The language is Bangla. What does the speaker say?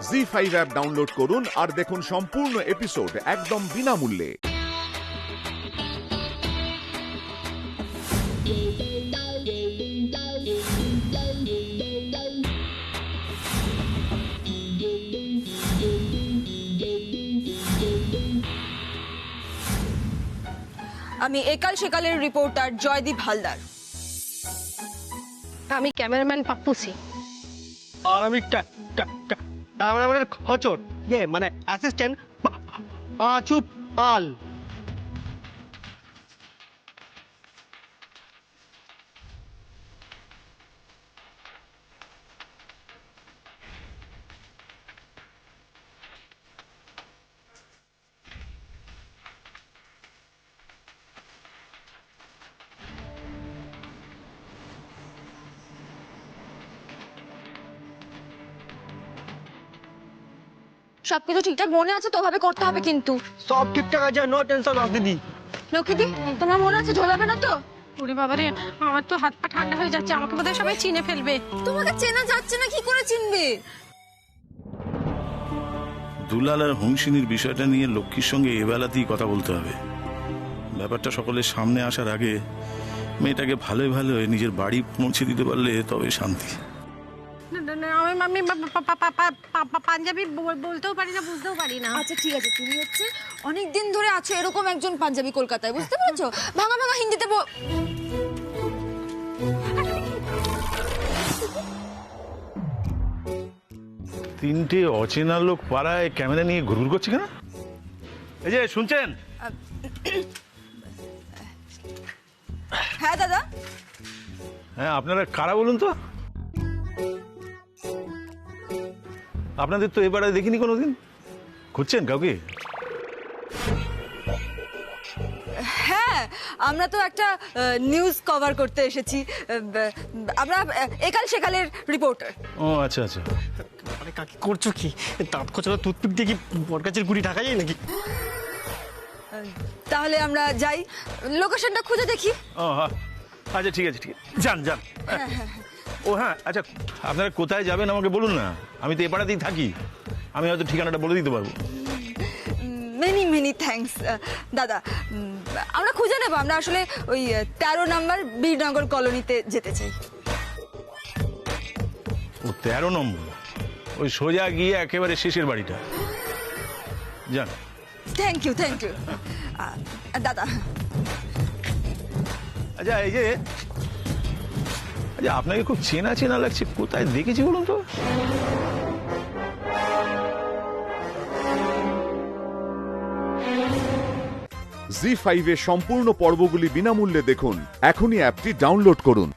জি5 অ্যাপ ডাউনলোড করুন আর দেখুন সম্পূর্ণ এপিসোড একদম বিনামূল্যে। আমি একাল সেকালের রিপোর্টার জয়দীপ হালদার। আমি ক্যামেরাম্যান পাপ্পু সিং। আর আমি ক্যামেরাম্যানের খচর মানে অ্যাসিস্ট্যান্ট পাঁচু পাল। সবকিছু ঠিকঠাক মনে আছে তো? ভাবে করতে হবে কিন্তু। সব ঠিকঠাক আছে, নো টেনশন অফ দিদি। লক্ষ্মীদি, তোমার মনে আছে ঝোলাবে না তো? ওরে বাবারে, আমার তো হাত পা ঠান্ডা হয়ে যাচ্ছে, আমাকে বোধহয় সবাই চিনে ফেলবে। তোমাকে চেনা যাচ্ছে না, কি করে চিনবে? দুলাল আর হংসিনীর বিষয়টা নিয়ে লক্ষ্মীর সঙ্গে এবেলাতেই কথা বলতে হবে। ব্যাপারটা সকলের সামনে আসার আগে মেয়েটাকে ভালো ভালো নিজের বাড়ি পৌঁছে দিতে পারলে তবে শান্তি। আমি পাঞ্জাবি বলতেও পারি না, বুঝতেও পারি না। আচ্ছা ঠিক আছে, তুমি হচ্ছে অনেকদিন ধরে আছো এরকম একজন পাঞ্জাবি কলকাতায়, বুঝতে পেরেছো? ভাঙা ভাঙা হিন্দিতে তিনটে অচেনা লোক পাড়ায় ক্যামেরা নিয়ে ঘুরঘুর করছে কেন? এই যে শুনছেন? হ্যাঁ দাদা। হ্যাঁ, আপনারা কারা বলুন তো? আপনাদের তো এবারে দেখিনি কোনোদিন। খুঁজছেন কাউকে? হ্যাঁ, আমরা তো একটা নিউজ কভার করতে এসেছি। আমরা একাল সেকালের রিপোর্টার। ও আচ্ছা আচ্ছা। আরে কাকি করছো কি? দাঁত খোঁচানো টুথপিক দিয়ে কি বরগাছের গুড়ি ঢাকা যায় নাকি? তাহলে আমরা যাই, লোকেশনটা খুঁজে দেখি। ও হ্যাঁ, আচ্ছা ঠিক আছে ঠিক আছে, যান যান। ও হ্যাঁ, আচ্ছা আপনারা কোথায় যাবেন আমাকে বলুন না, আমি তো এ পাড়াতেই থাকি, আমি হয়তো ঠিকানাটা বলে দিতে পারবো। মেনি মেনি থ্যাঙ্কস দাদা। আমরা খুঁজে নেব, আমরা আসলে ওই 13 নম্বর বীরনগর কলোনিতে যেতে চাই। ও 13 নম্বর, ওই সোজা গিয়ে একেবারে শেষের বাড়িটা, যান। থ্যাংক ইউ দাদা। আচ্ছা এই যে, আচ্ছা আপনাকে খুব চেনা চেনা লাগছে, কোথায় দেখেছি বলুন তো? জি5 এর সম্পূর্ণ পর্বগুলি বিনামূল্যে দেখুন। এখনই অ্যাপটি ডাউনলোড করুন।